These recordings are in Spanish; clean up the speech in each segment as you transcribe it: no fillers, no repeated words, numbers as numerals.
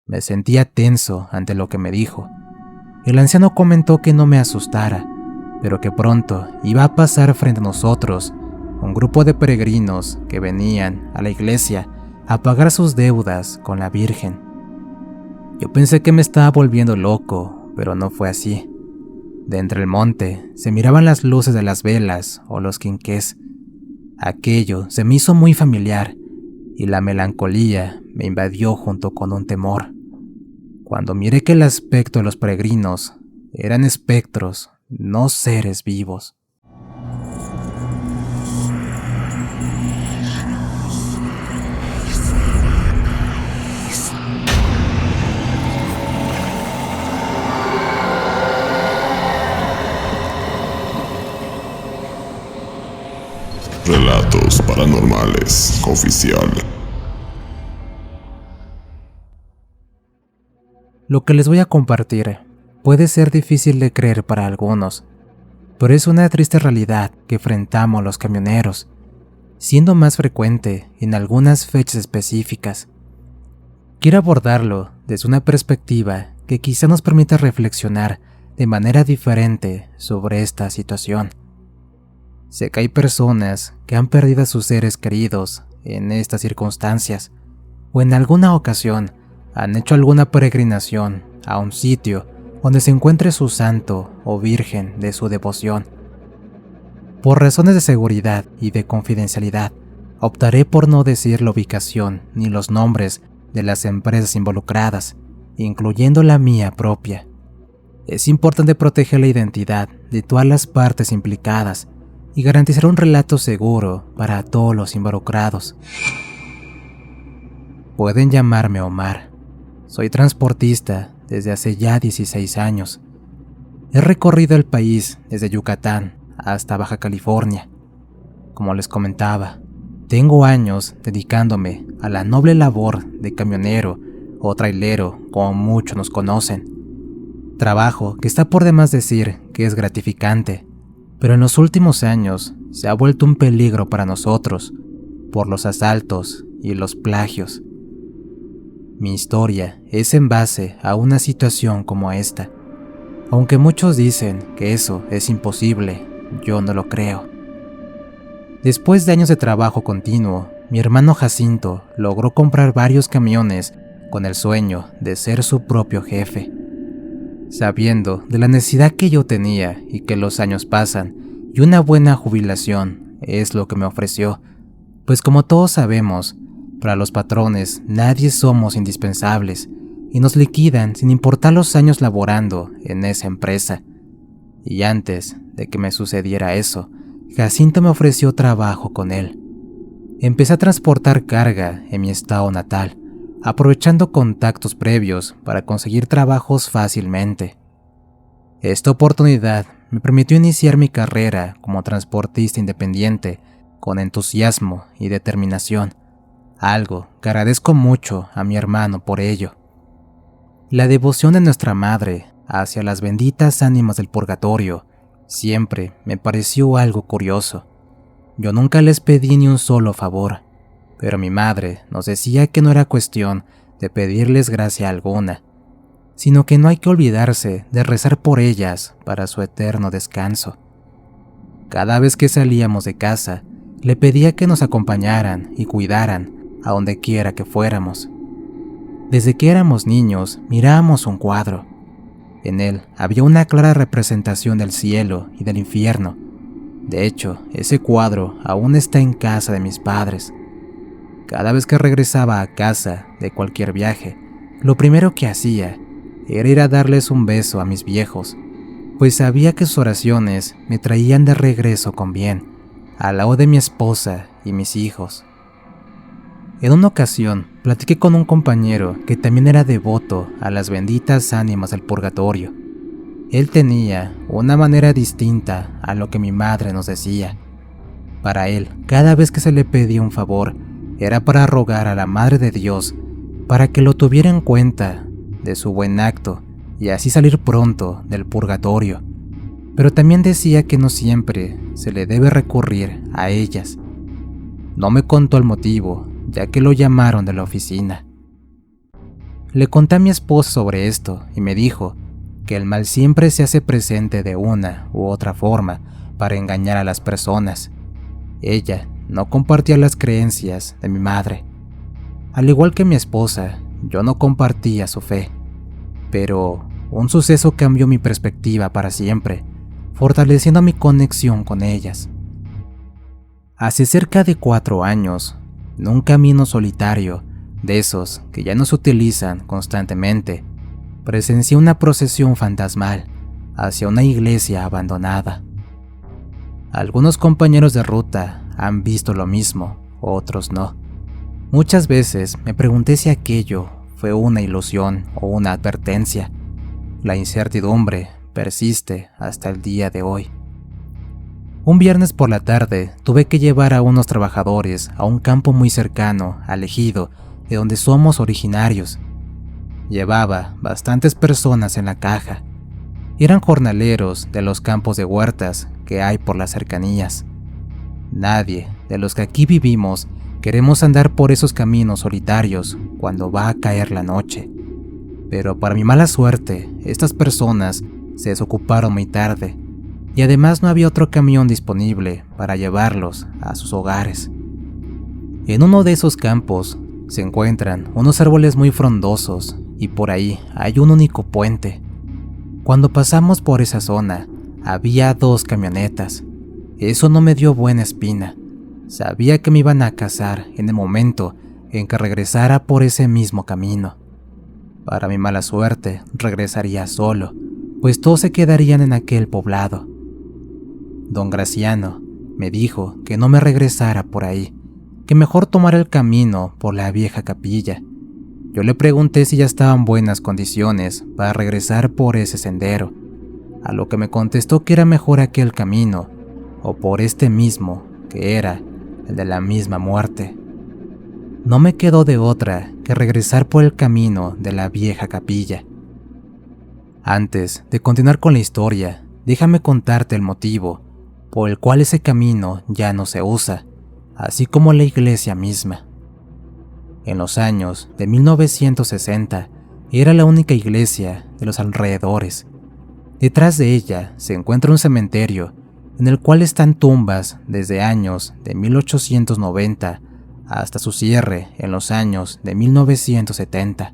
Me sentía tenso ante lo que me dijo. El anciano comentó que no me asustara, pero que pronto iba a pasar frente a nosotros un grupo de peregrinos que venían a la iglesia a pagar sus deudas con la Virgen. Yo pensé que me estaba volviendo loco, pero no fue así. De entre el monte se miraban las luces de las velas o los quinqués. Aquello se me hizo muy familiar y la melancolía me invadió junto con un temor. Cuando miré que el aspecto de los peregrinos eran espectros, no seres vivos. Relatos Paranormales Oficial. Lo que les voy a compartir puede ser difícil de creer para algunos, pero es una triste realidad que enfrentamos los camioneros, siendo más frecuente en algunas fechas específicas. Quiero abordarlo desde una perspectiva que quizá nos permita reflexionar de manera diferente sobre esta situación. Sé que hay personas que han perdido a sus seres queridos en estas circunstancias, o en alguna ocasión han hecho alguna peregrinación a un sitio donde se encuentre su santo o virgen de su devoción. Por razones de seguridad y de confidencialidad, optaré por no decir la ubicación ni los nombres de las empresas involucradas, incluyendo la mía propia. Es importante proteger la identidad de todas las partes implicadas y garantizar un relato seguro para todos los involucrados. Pueden llamarme Omar. Soy transportista desde hace ya 16 años. He recorrido el país desde Yucatán hasta Baja California. Como les comentaba, tengo años dedicándome a la noble labor de camionero o trailero, como muchos nos conocen. Trabajo que está por demás decir que es gratificante, pero en los últimos años se ha vuelto un peligro para nosotros por los asaltos y los plagios. Mi historia es en base a una situación como esta. Aunque muchos dicen que eso es imposible, yo no lo creo. Después de años de trabajo continuo, mi hermano Jacinto logró comprar varios camiones con el sueño de ser su propio jefe. Sabiendo de la necesidad que yo tenía y que los años pasan y una buena jubilación es lo que me ofreció, pues como todos sabemos, para los patrones nadie somos indispensables y nos liquidan sin importar los años laborando en esa empresa. Y antes de que me sucediera eso, Jacinto me ofreció trabajo con él. Empecé a transportar carga en mi estado natal, aprovechando contactos previos para conseguir trabajos fácilmente. Esta oportunidad me permitió iniciar mi carrera como transportista independiente con entusiasmo y determinación, algo que agradezco mucho a mi hermano por ello. La devoción de nuestra madre hacia las benditas ánimas del purgatorio siempre me pareció algo curioso. Yo nunca les pedí ni un solo favor, pero mi madre nos decía que no era cuestión de pedirles gracia alguna, sino que no hay que olvidarse de rezar por ellas para su eterno descanso. Cada vez que salíamos de casa, le pedía que nos acompañaran y cuidaran a donde quiera que fuéramos. Desde que éramos niños, mirábamos un cuadro. En él había una clara representación del cielo y del infierno. De hecho, ese cuadro aún está en casa de mis padres. Cada vez que regresaba a casa de cualquier viaje, lo primero que hacía era ir a darles un beso a mis viejos, pues sabía que sus oraciones me traían de regreso con bien, al lado de mi esposa y mis hijos. En una ocasión, platiqué con un compañero que también era devoto a las benditas ánimas del purgatorio. Él tenía una manera distinta a lo que mi madre nos decía. Para él, cada vez que se le pedía un favor, era para rogar a la Madre de Dios para que lo tuviera en cuenta de su buen acto y así salir pronto del purgatorio. Pero también decía que no siempre se le debe recurrir a ellas. No me contó el motivo, ya que lo llamaron de la oficina. Le conté a mi esposa sobre esto y me dijo que el mal siempre se hace presente de una u otra forma para engañar a las personas. Ella no compartía las creencias de mi madre. Al igual que mi esposa, yo no compartía su fe. Pero un suceso cambió mi perspectiva para siempre, fortaleciendo mi conexión con ellas. Hace cerca de 4 años, en un camino solitario, de esos que ya no se utilizan constantemente, presencié una procesión fantasmal hacia una iglesia abandonada. Algunos compañeros de ruta han visto lo mismo, otros no. Muchas veces me pregunté si aquello fue una ilusión o una advertencia. La incertidumbre persiste hasta el día de hoy. Un viernes por la tarde tuve que llevar a unos trabajadores a un campo muy cercano al ejido de donde somos originarios. Llevaba bastantes personas en la caja. Eran jornaleros de los campos de huertas que hay por las cercanías. Nadie de los que aquí vivimos queremos andar por esos caminos solitarios cuando va a caer la noche. Pero para mi mala suerte, estas personas se desocuparon muy tarde y además no había otro camión disponible para llevarlos a sus hogares. En uno de esos campos se encuentran unos árboles muy frondosos y por ahí hay un único puente. Cuando pasamos por esa zona, había 2 camionetas. Eso no me dio buena espina. Sabía que me iban a cazar en el momento en que regresara por ese mismo camino. Para mi mala suerte, regresaría solo, pues todos se quedarían en aquel poblado. Don Graciano me dijo que no me regresara por ahí, que mejor tomara el camino por la vieja capilla. Yo le pregunté si ya estaban buenas condiciones para regresar por ese sendero, a lo que me contestó que era mejor aquel camino, o por este mismo, que era el de la misma muerte. No me quedó de otra que regresar por el camino de la vieja capilla. Antes de continuar con la historia, déjame contarte el motivo por el cual ese camino ya no se usa, así como la iglesia misma. En los años de 1960, era la única iglesia de los alrededores. Detrás de ella se encuentra un cementerio en el cual están tumbas desde años de 1890 hasta su cierre en los años de 1970.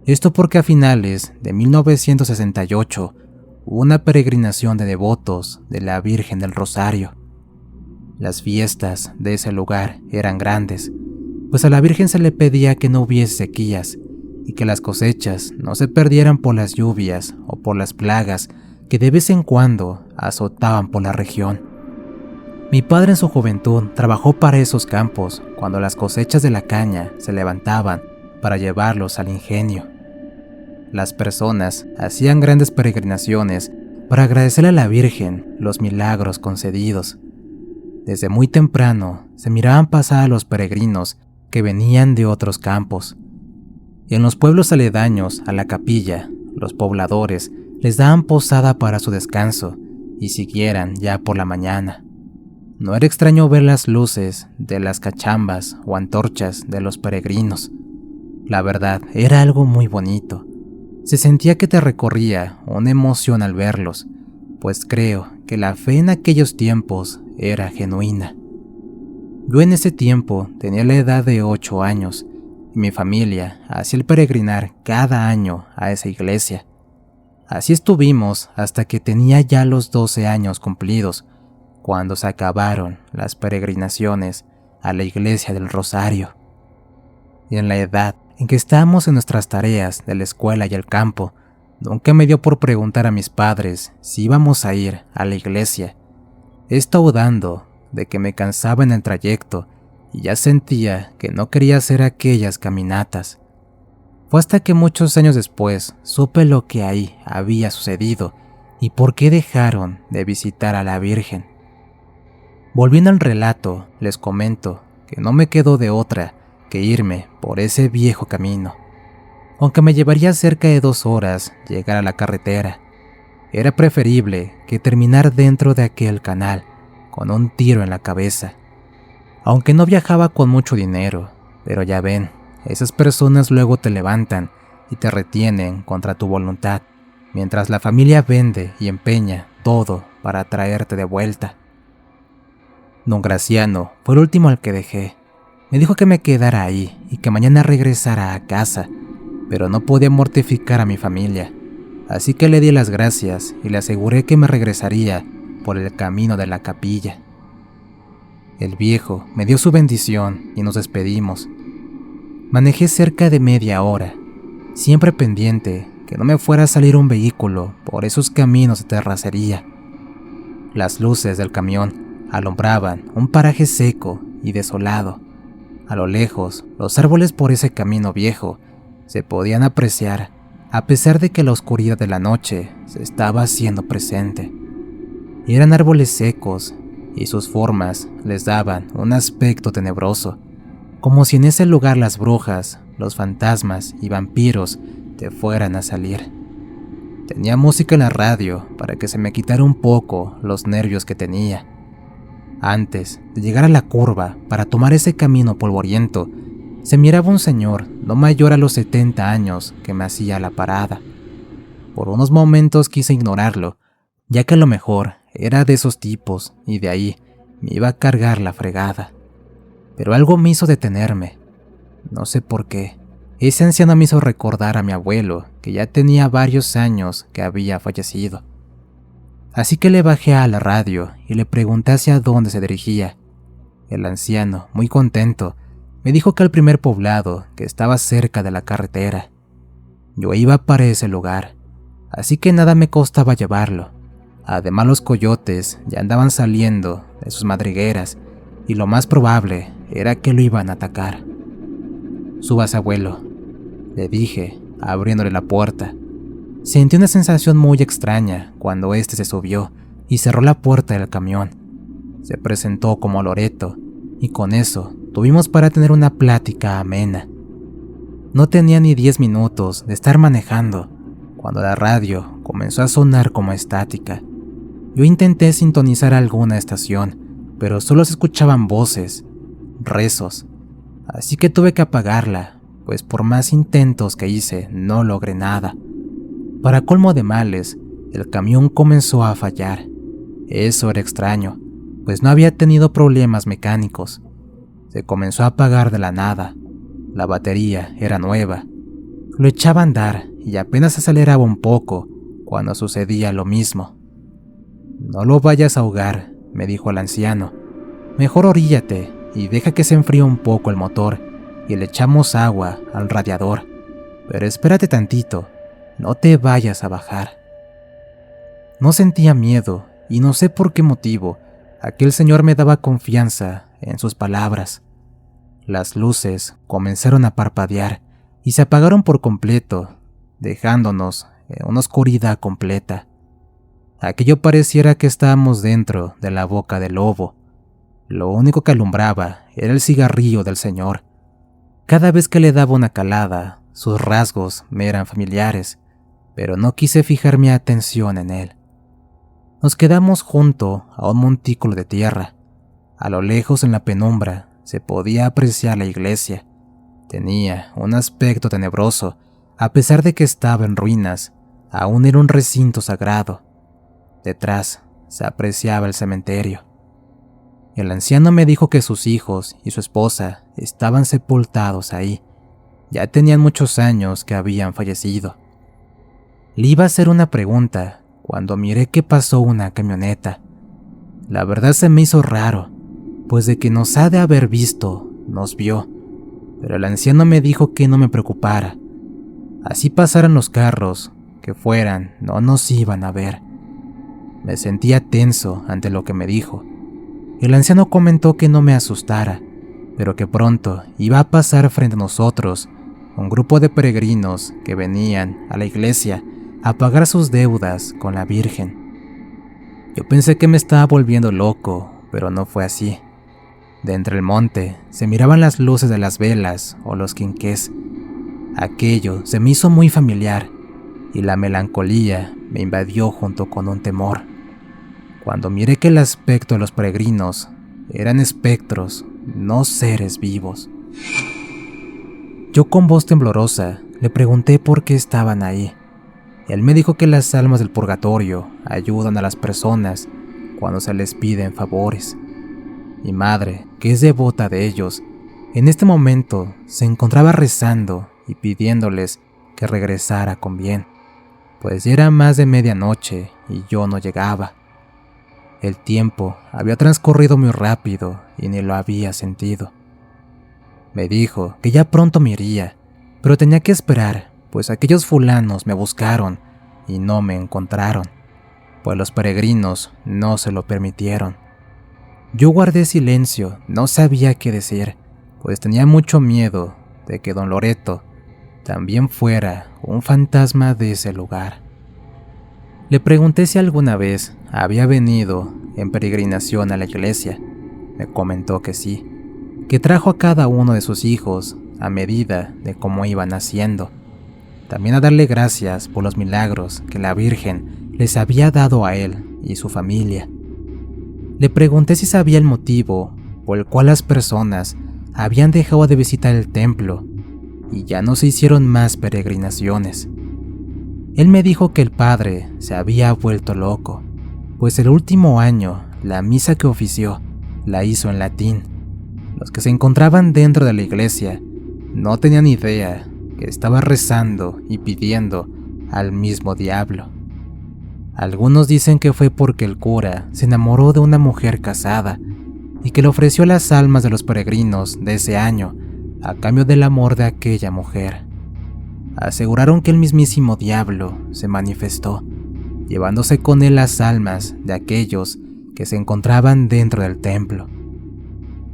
Esto porque a finales de 1968 hubo una peregrinación de devotos de la Virgen del Rosario. Las fiestas de ese lugar eran grandes, pues a la Virgen se le pedía que no hubiese sequías y que las cosechas no se perdieran por las lluvias o por las plagas que de vez en cuando azotaban por la región. Mi padre en su juventud trabajó para esos campos cuando las cosechas de la caña se levantaban para llevarlos al ingenio. Las personas hacían grandes peregrinaciones para agradecerle a la Virgen los milagros concedidos. Desde muy temprano se miraban pasar a los peregrinos que venían de otros campos. Y en los pueblos aledaños a la capilla, los pobladores les daban posada para su descanso y siguieran ya por la mañana. No era extraño ver las luces de las cachambas o antorchas de los peregrinos. La verdad, era algo muy bonito. Se sentía que te recorría una emoción al verlos, pues creo que la fe en aquellos tiempos era genuina. Yo en ese tiempo tenía la edad de 8 años y mi familia hacía el peregrinar cada año a esa iglesia. Así estuvimos hasta que tenía ya los 12 años cumplidos, cuando se acabaron las peregrinaciones a la iglesia del Rosario. Y en la edad en que estábamos en nuestras tareas de la escuela y el campo, nunca me dio por preguntar a mis padres si íbamos a ir a la iglesia. Esto dudando de que me cansaba en el trayecto y ya sentía que no quería hacer aquellas caminatas. Fue hasta que muchos años después supe lo que ahí había sucedido y por qué dejaron de visitar a la Virgen. Volviendo al relato, les comento que no me quedó de otra que irme por ese viejo camino. Aunque me llevaría cerca de 2 horas llegar a la carretera, era preferible que terminar dentro de aquel canal con un tiro en la cabeza. Aunque no viajaba con mucho dinero, pero ya ven, esas personas luego te levantan y te retienen contra tu voluntad, mientras la familia vende y empeña todo para traerte de vuelta. Don Graciano fue el último al que dejé. Me dijo que me quedara ahí y que mañana regresara a casa, pero no podía mortificar a mi familia, así que le di las gracias y le aseguré que me regresaría por el camino de la capilla. El viejo me dio su bendición y nos despedimos. Manejé cerca de media hora, siempre pendiente que no me fuera a salir un vehículo por esos caminos de terracería. Las luces del camión alumbraban un paraje seco y desolado. A lo lejos, los árboles por ese camino viejo se podían apreciar, a pesar de que la oscuridad de la noche se estaba haciendo presente. Eran árboles secos y sus formas les daban un aspecto tenebroso, como si en ese lugar las brujas, los fantasmas y vampiros te fueran a salir. Tenía música en la radio para que se me quitara un poco los nervios que tenía. Antes de llegar a la curva para tomar ese camino polvoriento, se miraba un señor no mayor a los 70 años que me hacía la parada. Por unos momentos quise ignorarlo, ya que a lo mejor era de esos tipos y de ahí me iba a cargar la fregada. Pero algo me hizo detenerme. No sé por qué. Ese anciano me hizo recordar a mi abuelo, que ya tenía varios años que había fallecido. Así que le bajé a la radio y le pregunté hacia dónde se dirigía. El anciano, muy contento, me dijo que al primer poblado que estaba cerca de la carretera. Yo iba para ese lugar, así que nada me costaba llevarlo. Además, los coyotes ya andaban saliendo de sus madrigueras y lo más probable era que lo iban a atacar. «Subas, abuelo», le dije, abriéndole la puerta. Sentí una sensación muy extraña cuando éste se subió y cerró la puerta del camión. Se presentó como Loreto y con eso tuvimos para tener una plática amena. No tenía ni 10 minutos de estar manejando cuando la radio comenzó a sonar como estática. Yo intenté sintonizar alguna estación, pero solo se escuchaban voces, rezos, así que tuve que apagarla, pues por más intentos que hice no logré nada. Para colmo de males, el camión comenzó a fallar. Eso era extraño, pues no había tenido problemas mecánicos. Se comenzó a apagar de la nada. La batería era nueva. Lo echaba a andar y apenas aceleraba un poco cuando sucedía lo mismo. «No lo vayas a ahogar», me dijo el anciano. «Mejor oríllate y deja que se enfríe un poco el motor y le echamos agua al radiador. Pero espérate tantito. No te vayas a bajar». No sentía miedo y no sé por qué motivo aquel señor me daba confianza en sus palabras. Las luces comenzaron a parpadear y se apagaron por completo, dejándonos en una oscuridad completa. Aquello pareciera que estábamos dentro de la boca del lobo. Lo único que alumbraba era el cigarrillo del señor. Cada vez que le daba una calada, sus rasgos me eran familiares, pero no quise fijar mi atención en él. Nos quedamos junto a un montículo de tierra. A lo lejos en la penumbra se podía apreciar la iglesia. Tenía un aspecto tenebroso, a pesar de que estaba en ruinas, aún era un recinto sagrado. Detrás se apreciaba el cementerio. El anciano me dijo que sus hijos y su esposa estaban sepultados ahí. Ya tenían muchos años que habían fallecido. Le iba a hacer una pregunta cuando miré que pasó una camioneta. La verdad se me hizo raro, pues de que nos ha de haber visto, nos vio. Pero el anciano me dijo que no me preocupara. Así pasaran los carros, que fueran, no nos iban a ver. Me sentía tenso ante lo que me dijo. El anciano comentó que no me asustara, pero que pronto iba a pasar frente a nosotros un grupo de peregrinos que venían a la iglesia a pagar sus deudas con la Virgen. Yo pensé que me estaba volviendo loco, pero no fue así. De entre el monte se miraban las luces de las velas o los quinqués. Aquello se me hizo muy familiar y la melancolía me invadió junto con un temor. Cuando miré que el aspecto de los peregrinos eran espectros, no seres vivos. Yo con voz temblorosa Le pregunté por qué estaban ahí. Él me dijo que las almas del purgatorio ayudan a las personas cuando se les piden favores. Mi madre, que es devota de ellos, en este momento se encontraba rezando y pidiéndoles que regresara con bien, pues ya era más de medianoche y yo no llegaba. El tiempo había transcurrido muy rápido y ni lo había sentido. Me dijo que ya pronto me iría, pero tenía que esperar, pues aquellos fulanos me buscaron y no me encontraron, pues los peregrinos no se lo permitieron. Yo guardé silencio, no sabía qué decir, pues tenía mucho miedo de que don Loreto también fuera un fantasma de ese lugar. Le pregunté si alguna vez había venido en peregrinación a la iglesia. Me comentó que sí, que trajo a cada uno de sus hijos a medida de cómo iban naciendo. También a darle gracias por los milagros que la Virgen les había dado a él y su familia. Le pregunté si sabía el motivo por el cual las personas habían dejado de visitar el templo y ya no se hicieron más peregrinaciones. Él me dijo que el padre se había vuelto loco, pues el último año la misa que ofició la hizo en latín. Los que se encontraban dentro de la iglesia no tenían idea que estaba rezando y pidiendo al mismo diablo. Algunos dicen que fue porque el cura se enamoró de una mujer casada y que le ofreció las almas de los peregrinos de ese año a cambio del amor de aquella mujer. Aseguraron que el mismísimo diablo se manifestó, llevándose con él las almas de aquellos que se encontraban dentro del templo.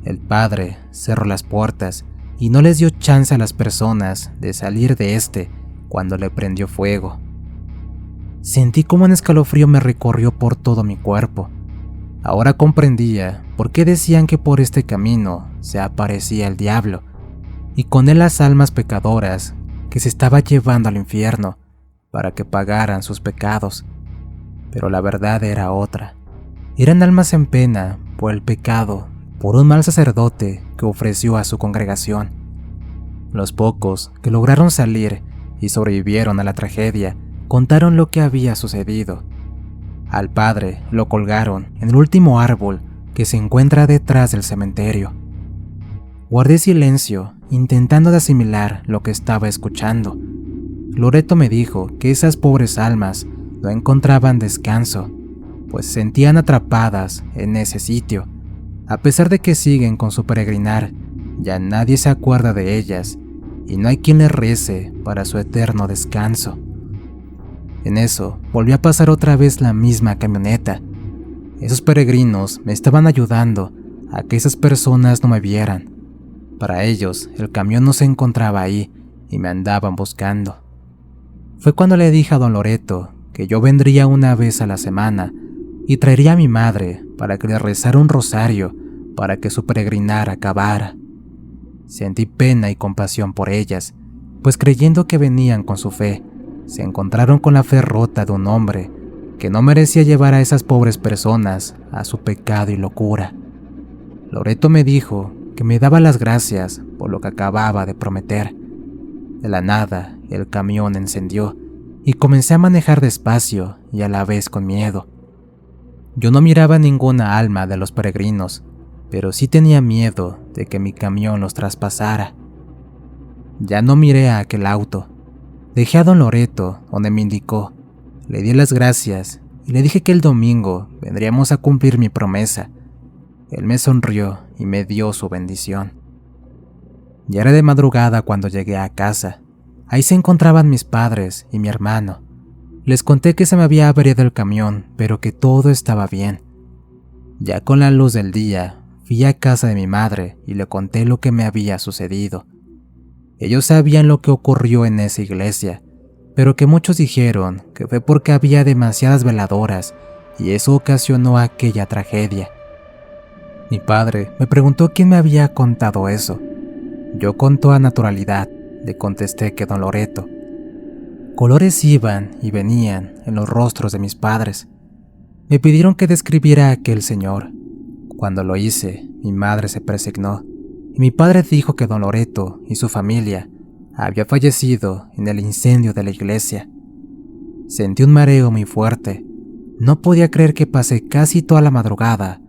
El padre cerró las puertas y no les dio chance a las personas de salir de este cuando le prendió fuego. Sentí como un escalofrío me recorrió por todo mi cuerpo. Ahora comprendía por qué decían que por este camino se aparecía el diablo, y con él las almas pecadoras que se estaba llevando al infierno para que pagaran sus pecados. Pero la verdad era otra. Eran almas en pena por el pecado, por un mal sacerdote que ofreció a su congregación. Los pocos que lograron salir y sobrevivieron a la tragedia contaron lo que había sucedido. Al padre lo colgaron en el último árbol que se encuentra detrás del cementerio. Guardé silencio, intentando de asimilar lo que estaba escuchando. Loreto me dijo que esas pobres almas no encontraban descanso, pues se sentían atrapadas en ese sitio. A pesar de que siguen con su peregrinar, ya nadie se acuerda de ellas y no hay quien les rece para su eterno descanso. En eso, volvió a pasar otra vez la misma camioneta. Esos peregrinos me estaban ayudando a que esas personas no me vieran. Para ellos, el camión no se encontraba ahí y me andaban buscando. Fue cuando le dije a don Loreto que yo vendría una vez a la semana y traería a mi madre para que le rezara un rosario para que su peregrinar acabara. Sentí pena y compasión por ellas, pues creyendo que venían con su fe, se encontraron con la fe rota de un hombre que no merecía llevar a esas pobres personas a su pecado y locura. Loreto me dijo que me daba las gracias por lo que acababa de prometer. De la nada, el camión encendió y comencé a manejar despacio y a la vez con miedo. Yo no miraba ninguna alma de los peregrinos, pero sí tenía miedo de que mi camión los traspasara. Ya no miré a aquel auto. Dejé a don Loreto donde me indicó, le di las gracias y le dije que el domingo vendríamos a cumplir mi promesa. Él me sonrió y me dio su bendición. Ya era de madrugada cuando llegué a casa. Ahí se encontraban mis padres y mi hermano. Les conté que se me había averiado el camión, pero que todo estaba bien. Ya con la luz del día, fui a casa de mi madre y le conté lo que me había sucedido. Ellos sabían lo que ocurrió en esa iglesia, pero que muchos dijeron que fue porque había demasiadas veladoras y eso ocasionó aquella tragedia. Mi padre me preguntó quién me había contado eso. Yo con toda naturalidad le contesté que don Loreto. Colores iban y venían en los rostros de mis padres. Me pidieron que describiera a aquel señor. Cuando lo hice, mi madre se persignó y mi padre dijo que don Loreto y su familia había fallecido en el incendio de la iglesia. Sentí un mareo muy fuerte. No podía creer que pasé casi toda la madrugada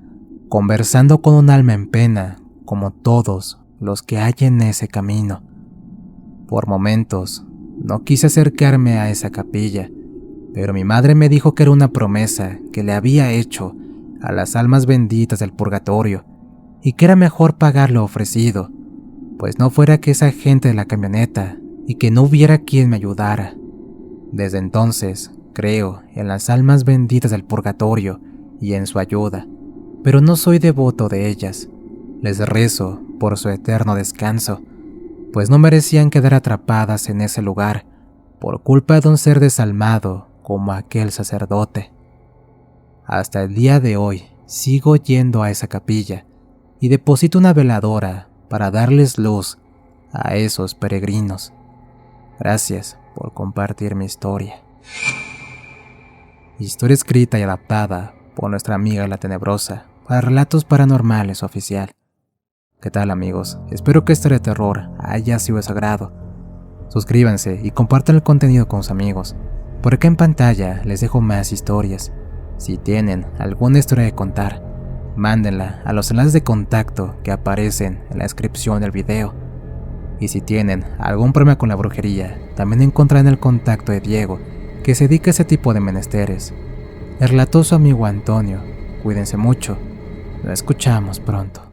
conversando con un alma en pena, como todos los que hay en ese camino. Por momentos, no quise acercarme a esa capilla, pero mi madre me dijo que era una promesa que le había hecho a las almas benditas del purgatorio y que era mejor pagar lo ofrecido, pues no fuera que esa gente de la camioneta y que no hubiera quien me ayudara. Desde entonces, creo en las almas benditas del purgatorio y en su ayuda, pero no soy devoto de ellas. Les rezo por su eterno descanso, pues no merecían quedar atrapadas en ese lugar por culpa de un ser desalmado como aquel sacerdote. Hasta el día de hoy sigo yendo a esa capilla y deposito una veladora para darles luz a esos peregrinos. Gracias por compartir mi historia. Historia escrita y adaptada por nuestra amiga La Tenebrosa para Relatos Paranormales Oficial. ¿Qué tal, amigos? Espero que este de terror haya sido de su agrado. Suscríbanse y compartan el contenido con sus amigos. Por acá en pantalla les dejo más historias. Si tienen alguna historia de contar, mándenla a los enlaces de contacto que aparecen en la descripción del video. Y si tienen algún problema con la brujería, también encontrarán el contacto de Diego, que se dedica a ese tipo de menesteres. Les relató su amigo Antonio. Cuídense mucho. Nos escuchamos pronto.